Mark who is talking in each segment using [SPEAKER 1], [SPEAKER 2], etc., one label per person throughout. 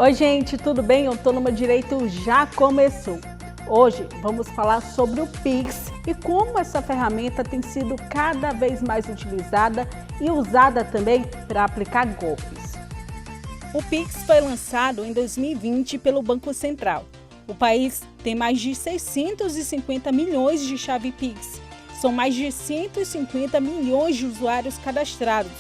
[SPEAKER 1] Oi gente, tudo bem? Autônoma Direito já começou. Hoje vamos falar sobre o Pix e como essa ferramenta tem sido cada vez mais utilizada e usada também para aplicar golpes. O Pix foi lançado em 2020 pelo Banco Central. O país tem mais de 650 milhões de chave Pix. São mais de 150 milhões de usuários cadastrados.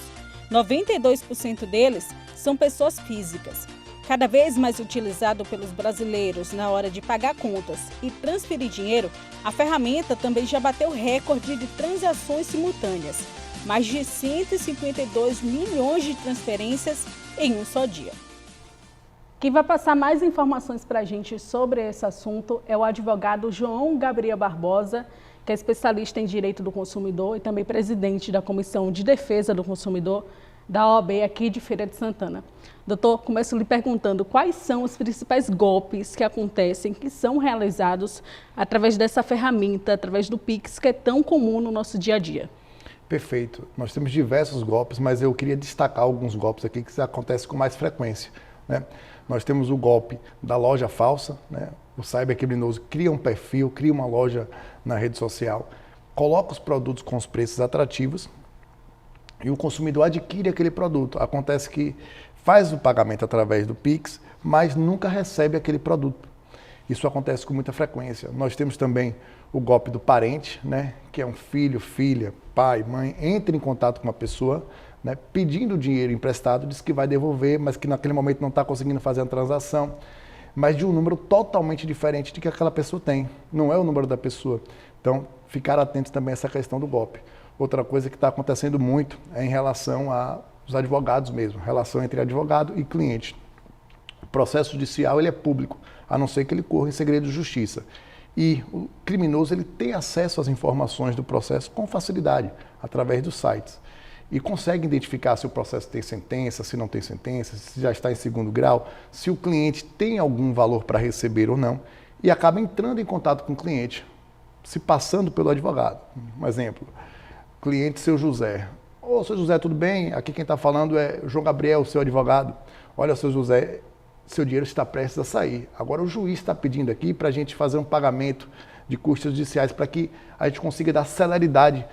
[SPEAKER 1] 92% deles são pessoas físicas. Cada vez mais utilizado pelos brasileiros na hora de pagar contas e transferir dinheiro, a ferramenta também já bateu recorde de transações simultâneas. Mais de 152 milhões de transferências em um só dia. Quem vai passar mais informações para a gente sobre esse assunto é o advogado João Gabriel Barbosa, que é especialista em direito do consumidor e também presidente da Comissão de Defesa do Consumidor da OAB aqui de Feira de Santana. Doutor, começo lhe perguntando quais são os principais golpes que acontecem, que são realizados através dessa ferramenta, através do Pix, que é tão comum no nosso dia a dia.
[SPEAKER 2] Perfeito. Nós temos diversos golpes, mas eu queria destacar alguns golpes aqui que acontecem com mais frequência, né? Nós temos o golpe da loja falsa, né? O cybercriminoso cria um perfil, cria uma loja na rede social, coloca os produtos com os preços atrativos e o consumidor adquire aquele produto. Acontece que faz o pagamento através do Pix, mas nunca recebe aquele produto. Isso acontece com muita frequência. Nós temos também o golpe do parente, né? Que é um filho, filha, pai, mãe, entra em contato com uma pessoa, né? Pedindo dinheiro emprestado, diz que vai devolver, mas que naquele momento não está conseguindo fazer a transação, mas de um número totalmente diferente do que aquela pessoa tem. Não é o número da pessoa. Então, ficar atentos também a essa questão do golpe. Outra coisa que está acontecendo muito é em relação aos advogados mesmo, relação entre advogado e cliente. O processo judicial ele é público, a não ser que ele corra em segredo de justiça. E o criminoso ele tem acesso às informações do processo com facilidade, através dos sites. E consegue identificar se o processo tem sentença, se não tem sentença, se já está em segundo grau, se o cliente tem algum valor para receber ou não, e acaba entrando em contato com o cliente, se passando pelo advogado. Um exemplo, cliente seu José. Ô, seu José, tudo bem? Aqui quem está falando é João Gabriel, seu advogado. Olha, seu José, seu dinheiro está prestes a sair. Agora o juiz está pedindo aqui para a gente fazer um pagamento de custos judiciais para que a gente consiga dar celeridade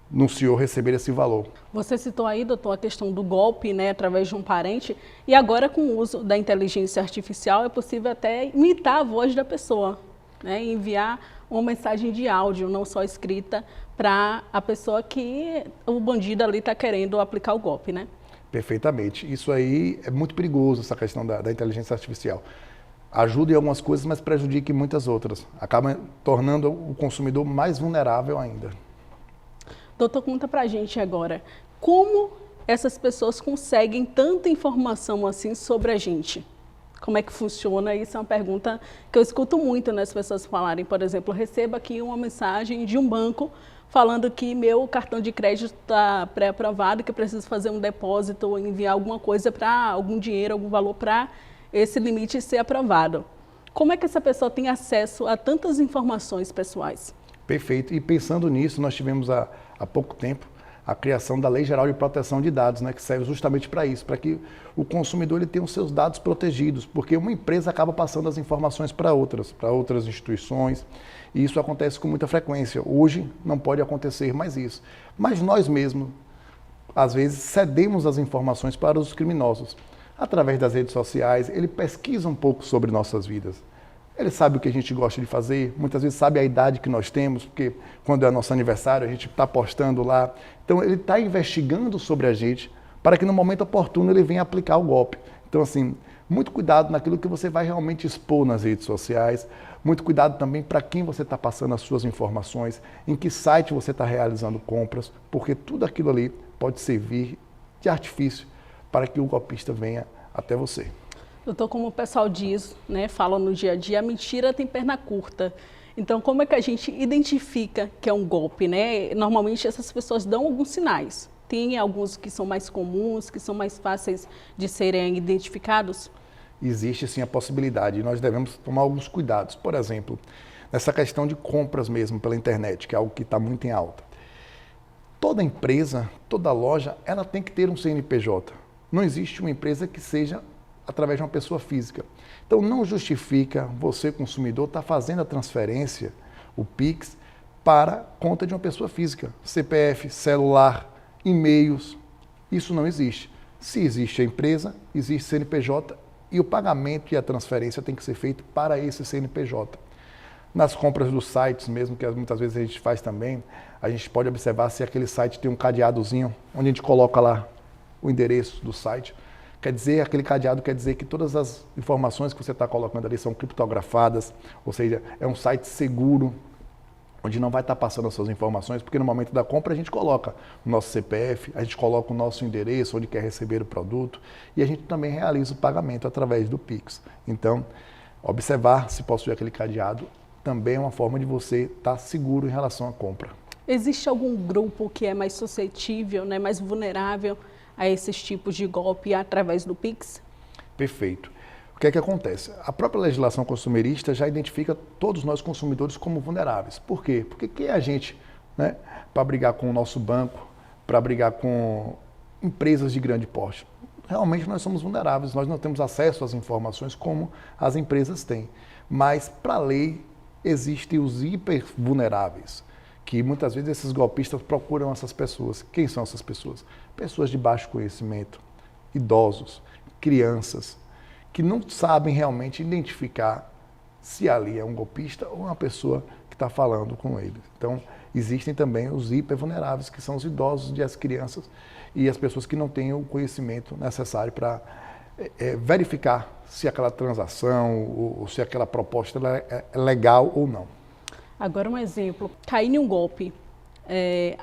[SPEAKER 2] no senhor receber esse valor.
[SPEAKER 1] Você citou aí, doutor, a questão do golpe, né, através de um parente, e agora com o uso da inteligência artificial é possível até imitar a voz da pessoa, né, e enviar uma mensagem de áudio, não só escrita, para a pessoa que o bandido ali está querendo aplicar o golpe, né?
[SPEAKER 2] Perfeitamente. Isso aí é muito perigoso, essa questão da inteligência artificial. Ajuda em algumas coisas, mas prejudica em muitas outras. Acaba tornando o consumidor mais vulnerável ainda.
[SPEAKER 1] Doutor, conta pra gente agora, como essas pessoas conseguem tanta informação assim sobre a gente? Como é que funciona? Isso é uma pergunta que eu escuto muito, né, as pessoas falarem, por exemplo, recebo aqui uma mensagem de um banco falando que meu cartão de crédito está pré-aprovado, que eu preciso fazer um depósito ou enviar alguma coisa para algum dinheiro, algum valor para esse limite ser aprovado. Como é que essa pessoa tem acesso a tantas informações pessoais?
[SPEAKER 2] Perfeito. E pensando nisso, nós tivemos há pouco tempo a criação da Lei Geral de Proteção de Dados, né, que serve justamente para isso, para que o consumidor ele tenha os seus dados protegidos, porque uma empresa acaba passando as informações para outras instituições, e isso acontece com muita frequência. Hoje não pode acontecer mais isso, mas nós mesmos, às vezes, cedemos as informações para os criminosos. Através das redes sociais, ele pesquisa um pouco sobre nossas vidas. Ele sabe o que a gente gosta de fazer, muitas vezes sabe a idade que nós temos, porque quando é nosso aniversário a gente está postando lá. Então ele está investigando sobre a gente para que no momento oportuno ele venha aplicar o golpe. Então assim, muito cuidado naquilo que você vai realmente expor nas redes sociais, muito cuidado também para quem você está passando as suas informações, em que site você está realizando compras, porque tudo aquilo ali pode servir de artifício para que o golpista venha até você.
[SPEAKER 1] Doutor, como o pessoal diz, né, fala no dia a dia, a mentira tem perna curta. Então, como é que a gente identifica que é um golpe, né? Normalmente essas pessoas dão alguns sinais. Tem alguns que são mais comuns, que são mais fáceis de serem identificados?
[SPEAKER 2] Existe sim a possibilidade e nós devemos tomar alguns cuidados. Por exemplo, nessa questão de compras mesmo pela internet, que é algo que está muito em alta. Toda empresa, toda loja, ela tem que ter um CNPJ. Não existe uma empresa que seja através de uma pessoa física. Então não justifica você, consumidor, estar fazendo a transferência, o Pix, para a conta de uma pessoa física. CPF, celular, e-mails, isso não existe. Se existe a empresa, existe CNPJ e o pagamento e a transferência tem que ser feito para esse CNPJ. Nas compras dos sites mesmo, que muitas vezes a gente faz também, a gente pode observar se aquele site tem um cadeadozinho, onde a gente coloca lá o endereço do site. Quer dizer, aquele cadeado quer dizer que todas as informações que você está colocando ali são criptografadas, ou seja, é um site seguro, onde não vai estar passando as suas informações, porque no momento da compra a gente coloca o nosso CPF, a gente coloca o nosso endereço, onde quer receber o produto, e a gente também realiza o pagamento através do Pix. Então, observar se possui aquele cadeado também é uma forma de você estar seguro em relação à compra.
[SPEAKER 1] Existe algum grupo que é mais suscetível, né, mais vulnerável a esses tipos de golpe através do Pix?
[SPEAKER 2] Perfeito. O que é que acontece? A própria legislação consumerista já identifica todos nós consumidores como vulneráveis. Por quê? Porque quem é a gente, né, para brigar com o nosso banco, para brigar com empresas de grande porte? Realmente nós somos vulneráveis, nós não temos acesso às informações como as empresas têm. Mas para a lei existem os hipervulneráveis, que muitas vezes esses golpistas procuram essas pessoas. Quem são essas pessoas? Pessoas de baixo conhecimento, idosos, crianças, que não sabem realmente identificar se ali é um golpista ou uma pessoa que está falando com eles. Então, existem também os hipervulneráveis, que são os idosos e as crianças e as pessoas que não têm o conhecimento necessário para verificar se aquela transação ou se aquela proposta é legal ou não.
[SPEAKER 1] Agora um exemplo, cair em um golpe.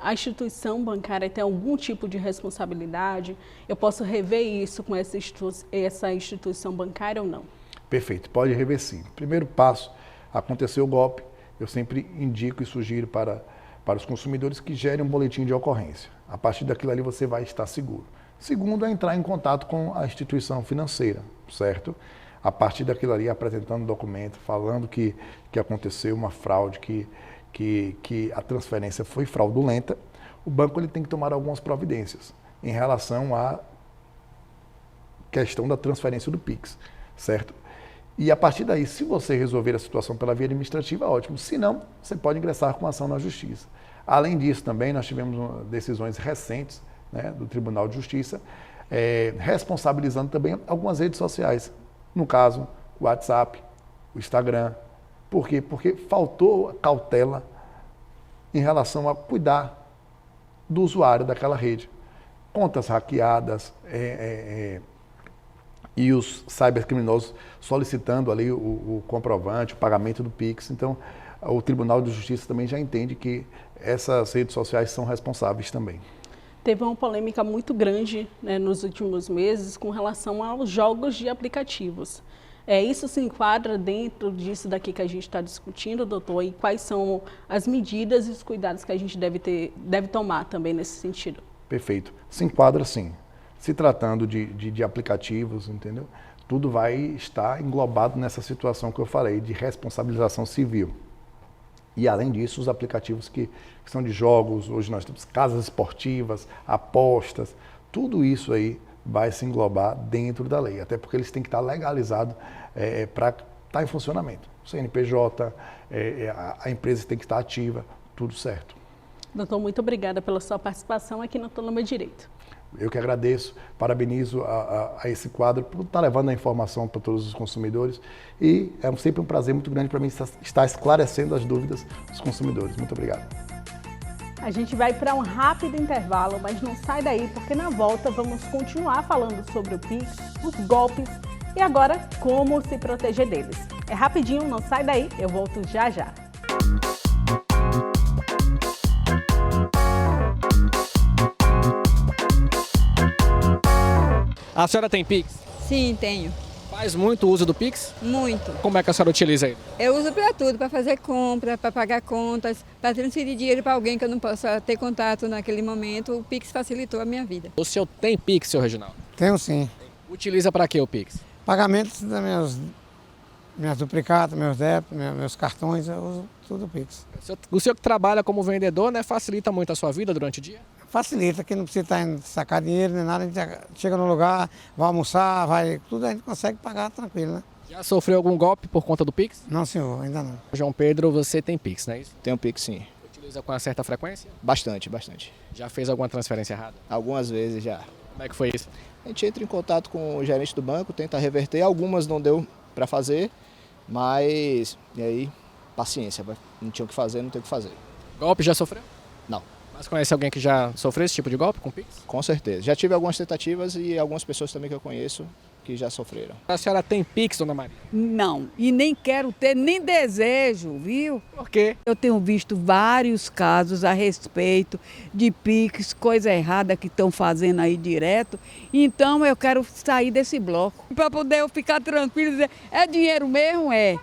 [SPEAKER 1] A instituição bancária tem algum tipo de responsabilidade? Eu posso rever isso com essa instituição bancária ou não?
[SPEAKER 2] Perfeito, pode rever sim. Primeiro passo, aconteceu o golpe, eu sempre indico e sugiro para os consumidores que gerem um boletim de ocorrência. A partir daquilo ali você vai estar seguro. Segundo, é entrar em contato com a instituição financeira, certo? A partir daquilo ali, apresentando um documento, falando que aconteceu uma fraude, que a transferência foi fraudulenta, o banco ele tem que tomar algumas providências em relação à questão da transferência do Pix, certo? E a partir daí, se você resolver a situação pela via administrativa, ótimo. Se não, você pode ingressar com ação na Justiça. Além disso, também nós tivemos decisões recentes, né, do Tribunal de Justiça, responsabilizando também algumas redes sociais. No caso, o WhatsApp, o Instagram. Por quê? Porque faltou cautela em relação a cuidar do usuário daquela rede. Contas hackeadas e os cybercriminosos solicitando ali o comprovante, o pagamento do Pix. Então, o Tribunal de Justiça também já entende que essas redes sociais são responsáveis também.
[SPEAKER 1] Teve uma polêmica muito grande, né, nos últimos meses com relação aos jogos de aplicativos. Isso se enquadra dentro disso daqui que a gente está discutindo, doutor? E quais são as medidas e os cuidados que a gente deve tomar também nesse sentido?
[SPEAKER 2] Perfeito. Se enquadra sim. Se tratando de aplicativos, entendeu? Tudo vai estar englobado nessa situação que eu falei, de responsabilização civil. E além disso, os aplicativos que são de jogos, hoje nós temos casas esportivas, apostas, tudo isso aí vai se englobar dentro da lei, até porque eles têm que estar legalizados para estar em funcionamento. O CNPJ, a empresa tem que estar ativa, tudo certo.
[SPEAKER 1] Doutor, muito obrigada pela sua participação aqui no Tô no Meu Direito.
[SPEAKER 2] Eu que agradeço, parabenizo a esse quadro por estar levando a informação para todos os consumidores e é sempre um prazer muito grande para mim estar esclarecendo as dúvidas dos consumidores. Muito obrigado.
[SPEAKER 1] A gente vai para um rápido intervalo, mas não sai daí porque na volta vamos continuar falando sobre o Pix, os golpes e agora como se proteger deles. É rapidinho, não sai daí, eu volto já já.
[SPEAKER 3] A senhora tem Pix?
[SPEAKER 4] Sim, tenho.
[SPEAKER 3] Faz muito uso do Pix?
[SPEAKER 4] Muito.
[SPEAKER 3] Como é que a senhora utiliza ele?
[SPEAKER 4] Eu uso para tudo, para fazer compra, para pagar contas, para transferir dinheiro para alguém que eu não possa ter contato naquele momento. O Pix facilitou a minha vida.
[SPEAKER 3] O senhor tem Pix, seu Reginaldo?
[SPEAKER 5] Tenho sim.
[SPEAKER 3] Utiliza para quê o Pix?
[SPEAKER 5] Pagamentos das minhas duplicatas, meus débitos, meus cartões, eu uso tudo Pix.
[SPEAKER 3] O senhor que trabalha como vendedor, né, facilita muito a sua vida durante o dia?
[SPEAKER 5] facilita, que não precisa estar indo sacar dinheiro nem nada, a gente chega no lugar, vai almoçar, vai tudo, a gente consegue pagar tranquilo, né?
[SPEAKER 3] Já sofreu algum golpe por conta do Pix?
[SPEAKER 5] Não, senhor, ainda não.
[SPEAKER 3] João Pedro, você tem Pix, não é isso?
[SPEAKER 6] Tenho Pix, sim.
[SPEAKER 3] Utiliza com uma certa frequência?
[SPEAKER 6] Bastante, bastante.
[SPEAKER 3] Já fez alguma transferência errada?
[SPEAKER 6] Algumas vezes já.
[SPEAKER 3] Como é que foi isso?
[SPEAKER 6] A gente entra em contato com o gerente do banco, tenta reverter. Algumas não deu para fazer, mas e aí, paciência. Não tinha o que fazer, não tem o que fazer.
[SPEAKER 3] Golpe já sofreu?
[SPEAKER 6] Não,
[SPEAKER 3] Mas conhece alguém que já sofreu esse tipo de golpe com Pix?
[SPEAKER 6] com certeza. Já tive algumas tentativas e algumas pessoas também que eu conheço que já sofreram.
[SPEAKER 3] A senhora tem Pix, dona Maria?
[SPEAKER 7] Não, e nem quero ter, nem desejo, viu?
[SPEAKER 3] Por quê?
[SPEAKER 7] Eu tenho visto vários casos a respeito de Pix, coisa errada que estão fazendo aí direto. Então eu quero sair desse bloco. Para poder eu ficar tranquilo e dizer, é dinheiro mesmo? É.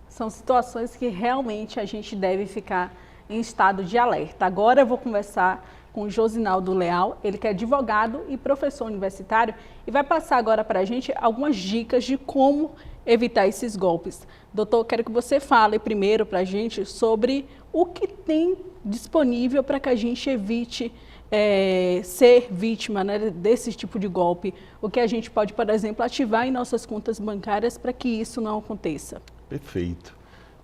[SPEAKER 1] São situações que realmente a gente deve ficar em estado de alerta. Agora eu vou conversar com o Josinaldo Leal, ele que é advogado e professor universitário e vai passar agora para a gente algumas dicas de como evitar esses golpes. Doutor, quero que você fale primeiro para a gente sobre o que tem disponível para que a gente evite ser vítima, né, desse tipo de golpe. O que a gente pode, por exemplo, ativar em nossas contas bancárias para que isso não aconteça.
[SPEAKER 8] Perfeito.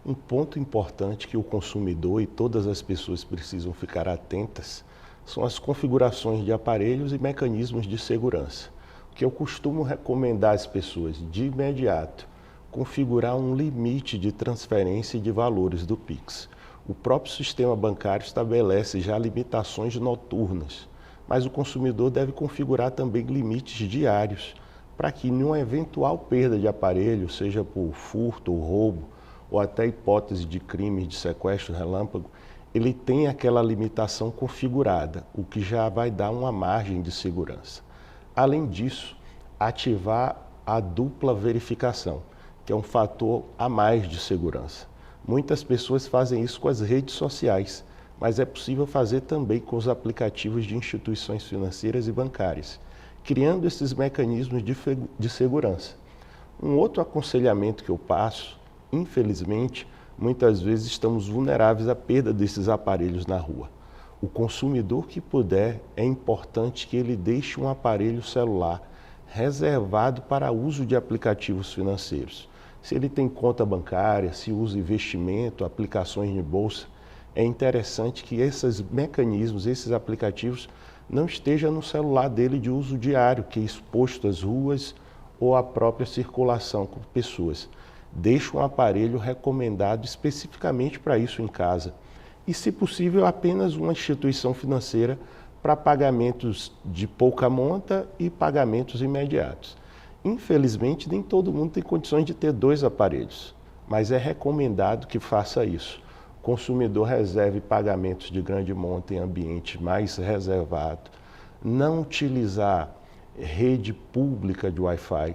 [SPEAKER 8] Um ponto importante que o consumidor e todas as pessoas precisam ficar atentas são as configurações de aparelhos e mecanismos de segurança. O que eu costumo recomendar às pessoas de imediato, configurar um limite de transferência de valores do Pix. O próprio sistema bancário estabelece já limitações noturnas, mas o consumidor deve configurar também limites diários, para que em uma eventual perda de aparelho, seja por furto ou roubo, ou até hipótese de crime de sequestro relâmpago, ele tem aquela limitação configurada, o que já vai dar uma margem de segurança. Além disso, ativar a dupla verificação, que é um fator a mais de segurança. Muitas pessoas fazem isso com as redes sociais, mas é possível fazer também com os aplicativos de instituições financeiras e bancárias, criando esses mecanismos de segurança. Um outro aconselhamento que eu passo, infelizmente, muitas vezes estamos vulneráveis à perda desses aparelhos na rua. O consumidor que puder, é importante que ele deixe um aparelho celular reservado para uso de aplicativos financeiros. Se ele tem conta bancária, se usa investimento, aplicações de bolsa, é interessante que esses mecanismos, esses aplicativos, não estejam no celular dele de uso diário, que é exposto às ruas ou à própria circulação com pessoas. Deixe um aparelho recomendado especificamente para isso em casa. E, se possível, apenas uma instituição financeira para pagamentos de pouca monta e pagamentos imediatos. Infelizmente, nem todo mundo tem condições de ter 2 aparelhos, mas é recomendado que faça isso. O consumidor reserve pagamentos de grande monta em ambiente mais reservado, não utilizar rede pública de Wi-Fi.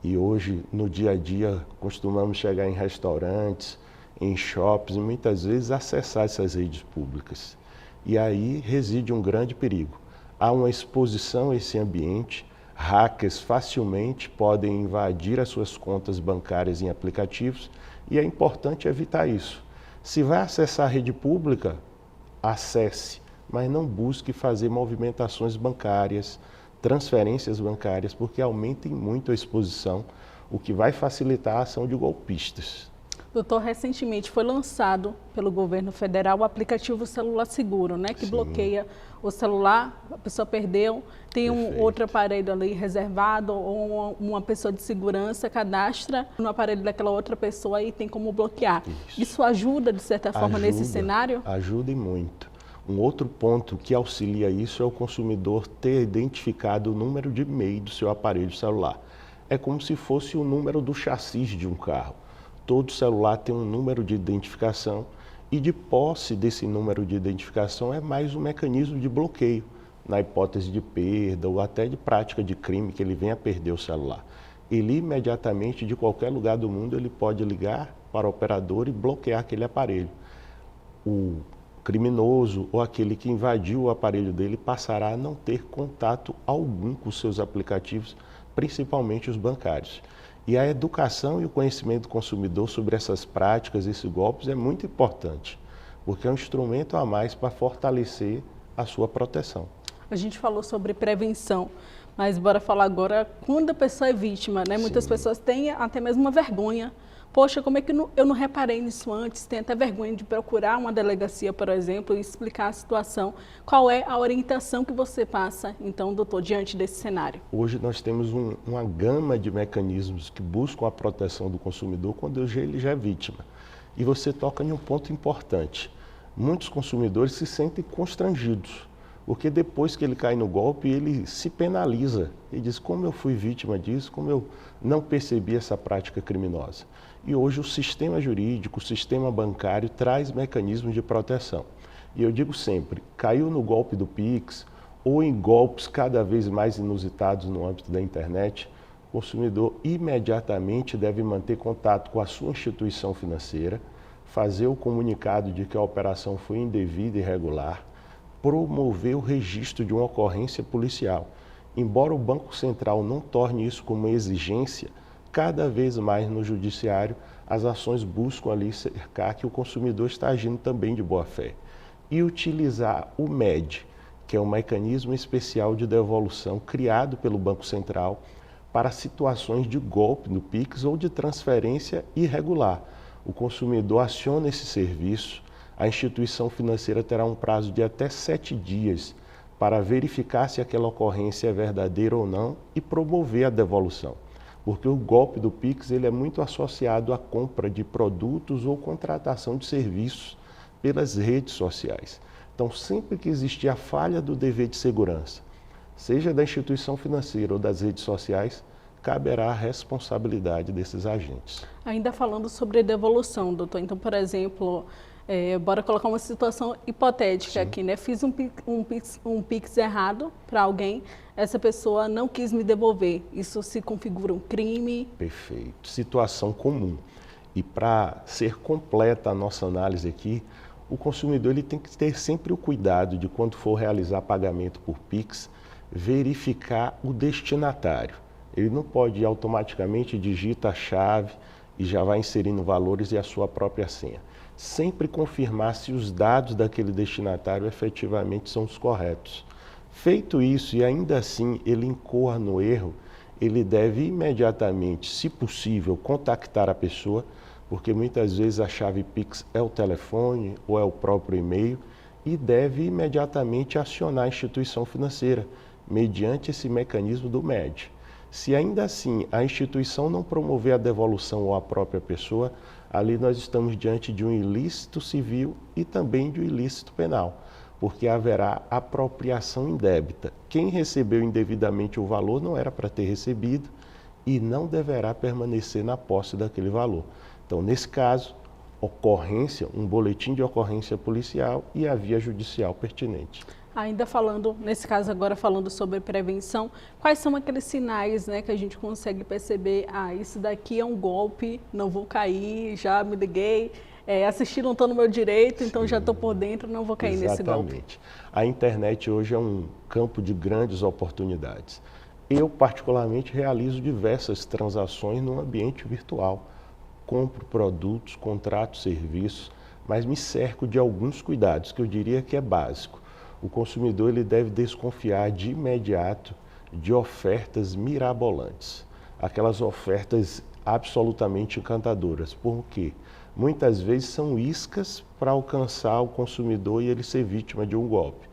[SPEAKER 8] E hoje, no dia a dia, costumamos chegar em restaurantes, em shoppings e muitas vezes acessar essas redes públicas. E aí reside um grande perigo. Há uma exposição a esse ambiente, hackers facilmente podem invadir as suas contas bancárias em aplicativos e é importante evitar isso. Se vai acessar a rede pública, acesse, mas não busque fazer movimentações bancárias, transferências bancárias, porque aumentem muito a exposição, o que vai facilitar a ação de golpistas.
[SPEAKER 1] Doutor, recentemente foi lançado pelo governo federal o aplicativo Celular Seguro, né? Que
[SPEAKER 8] Sim.
[SPEAKER 1] bloqueia o celular, a pessoa perdeu, tem um outro aparelho ali reservado ou uma pessoa de segurança cadastra no aparelho daquela outra pessoa e tem como bloquear. Isso ajuda, de certa forma, nesse cenário?
[SPEAKER 8] Ajuda e muito. Um outro ponto que auxilia isso é o consumidor ter identificado o número de MEI do seu aparelho celular. É como se fosse o número do chassi de um carro. Todo celular tem um número de identificação e de posse desse número de identificação é mais um mecanismo de bloqueio, na hipótese de perda ou até de prática de crime, que ele venha a perder o celular. Ele imediatamente, de qualquer lugar do mundo, ele pode ligar para o operador e bloquear aquele aparelho. O criminoso ou aquele que invadiu o aparelho dele passará a não ter contato algum com os seus aplicativos, principalmente os bancários. E a educação e o conhecimento do consumidor sobre essas práticas, esses golpes, é muito importante, porque é um instrumento a mais para fortalecer a sua proteção.
[SPEAKER 1] A gente falou sobre prevenção, mas bora falar agora quando a pessoa é vítima, né? Muitas pessoas têm até mesmo uma vergonha. Poxa, como é que eu não reparei nisso antes? Tem até vergonha de procurar uma delegacia, por exemplo, e explicar a situação. Qual é a orientação que você passa, então, doutor, diante desse cenário?
[SPEAKER 8] Hoje nós temos uma gama de mecanismos que buscam a proteção do consumidor quando ele já é vítima. E você toca em um ponto importante. Muitos consumidores se sentem constrangidos, porque depois que ele cai no golpe, ele se penaliza e diz como eu fui vítima disso, como eu não percebi essa prática criminosa. E hoje o sistema jurídico, o sistema bancário traz mecanismos de proteção. E eu digo sempre, caiu no golpe do Pix ou em golpes cada vez mais inusitados no âmbito da internet, o consumidor imediatamente deve manter contato com a sua instituição financeira, fazer o comunicado de que a operação foi indevida e irregular, promover o registro de uma ocorrência policial. Embora o Banco Central não torne isso como exigência, cada vez mais no judiciário as ações buscam ali cercar que o consumidor está agindo também de boa fé. E utilizar o MED, que é um mecanismo especial de devolução criado pelo Banco Central para situações de golpe no Pix ou de transferência irregular. O consumidor aciona esse serviço, a instituição financeira terá um prazo de até 7 dias para verificar se aquela ocorrência é verdadeira ou não e promover a devolução. Porque o golpe do Pix ele é muito associado à compra de produtos ou contratação de serviços pelas redes sociais. Então, sempre que existir a falha do dever de segurança, seja da instituição financeira ou das redes sociais, caberá a responsabilidade desses agentes.
[SPEAKER 1] Ainda falando sobre devolução, doutor, então, por exemplo, bora colocar uma situação hipotética aqui, né? Fiz um Pix errado para alguém, essa pessoa não quis me devolver. Isso se configura um crime?
[SPEAKER 8] Perfeito. Situação comum. E para ser completa a nossa análise aqui, o consumidor ele tem que ter sempre o cuidado de, quando for realizar pagamento por Pix, verificar o destinatário. Ele não pode automaticamente digitar a chave e já vai inserindo valores e a sua própria senha. Sempre confirmar se os dados daquele destinatário efetivamente são os corretos. Feito isso e ainda assim ele incorra no erro, ele deve imediatamente, se possível, contactar a pessoa, porque muitas vezes a chave Pix é o telefone ou é o próprio e-mail, e deve imediatamente acionar a instituição financeira, mediante esse mecanismo do MED. Se ainda assim a instituição não promover a devolução ou a própria pessoa, ali nós estamos diante de um ilícito civil e também de um ilícito penal, porque haverá apropriação indébita. Quem recebeu indevidamente o valor não era para ter recebido e não deverá permanecer na posse daquele valor. Então, nesse caso, ocorrência, um boletim de ocorrência policial e a via judicial pertinente.
[SPEAKER 1] Ainda falando, nesse caso agora falando sobre prevenção, quais são aqueles sinais, né, que a gente consegue perceber, isso daqui é um golpe, não vou cair, já me liguei, assisti não estou no meu direito, então já estou por dentro, não vou cair nesse golpe.
[SPEAKER 8] Exatamente. A internet hoje é um campo de grandes oportunidades. Eu, particularmente, realizo diversas transações no ambiente virtual. Compro produtos, contrato serviços, mas me cerco de alguns cuidados, que eu diria que é básico. O consumidor ele deve desconfiar de imediato de ofertas mirabolantes, aquelas ofertas absolutamente encantadoras. Por quê? Muitas vezes são iscas para alcançar o consumidor e ele ser vítima de um golpe.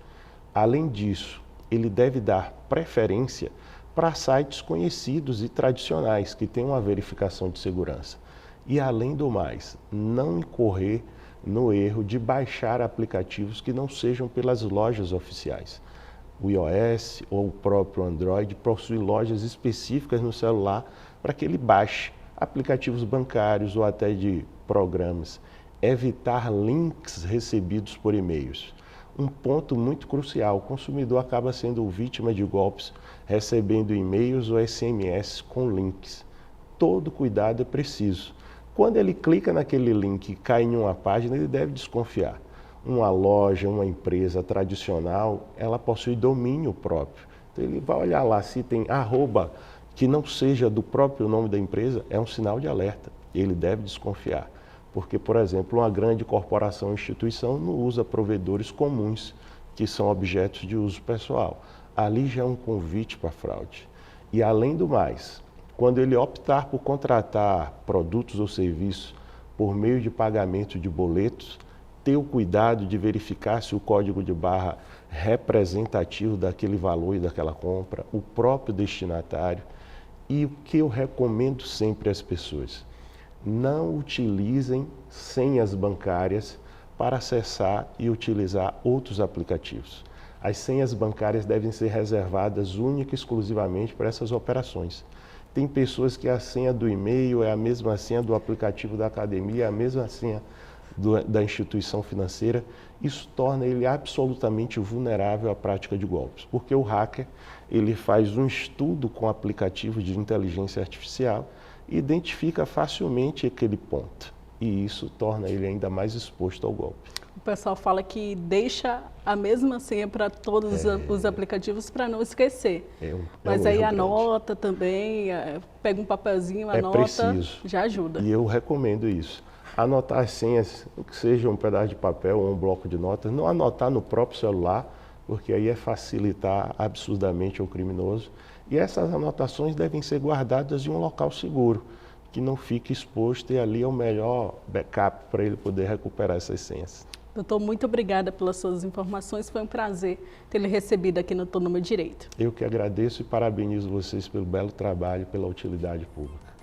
[SPEAKER 8] Além disso, ele deve dar preferência para sites conhecidos e tradicionais, que têm uma verificação de segurança. E, além do mais, não incorrer no erro de baixar aplicativos que não sejam pelas lojas oficiais. O iOS ou o próprio Android possui lojas específicas no celular para que ele baixe aplicativos bancários ou até de programas. Evitar links recebidos por e-mails. Um ponto muito crucial, o consumidor acaba sendo vítima de golpes recebendo e-mails ou SMS com links. Todo cuidado é preciso. Quando ele clica naquele link e cai em uma página, ele deve desconfiar. Uma loja, uma empresa tradicional, ela possui domínio próprio. Então ele vai olhar lá, se tem arroba que não seja do próprio nome da empresa, é um sinal de alerta. Ele deve desconfiar. Porque, por exemplo, uma grande corporação ou instituição não usa provedores comuns que são objetos de uso pessoal. Ali já é um convite para fraude. E além do mais, quando ele optar por contratar produtos ou serviços por meio de pagamento de boletos, ter o cuidado de verificar se o código de barra representativo daquele valor e daquela compra, o próprio destinatário. E o que eu recomendo sempre às pessoas: não utilizem senhas bancárias para acessar e utilizar outros aplicativos. As senhas bancárias devem ser reservadas única e exclusivamente para essas operações. Tem pessoas que a senha do e-mail é a mesma senha do aplicativo da academia, é a mesma senha da instituição financeira. Isso torna ele absolutamente vulnerável à prática de golpes, porque o hacker ele faz um estudo com aplicativos de inteligência artificial e identifica facilmente aquele ponto, e isso torna ele ainda mais exposto ao golpe.
[SPEAKER 1] O pessoal fala que deixa a mesma senha para todos os aplicativos para não esquecer. Mas aí anota também, pega um papelzinho, anota,
[SPEAKER 8] preciso.
[SPEAKER 1] Já ajuda.
[SPEAKER 8] E eu recomendo isso. Anotar as senhas, que seja um pedaço de papel ou um bloco de notas, não anotar no próprio celular, porque aí é facilitar absurdamente ao criminoso. E essas anotações devem ser guardadas em um local seguro, que não fique exposto, e ali é o melhor backup para ele poder recuperar essas senhas.
[SPEAKER 1] Doutor, muito obrigada pelas suas informações. Foi um prazer tê-lo recebido aqui no Tô no Meu Direito.
[SPEAKER 8] Eu que agradeço e parabenizo vocês pelo belo trabalho, pela utilidade pública.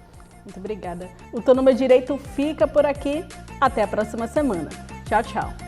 [SPEAKER 1] Muito obrigada. O Tô no Meu Direito fica por aqui. Até a próxima semana. Tchau, tchau.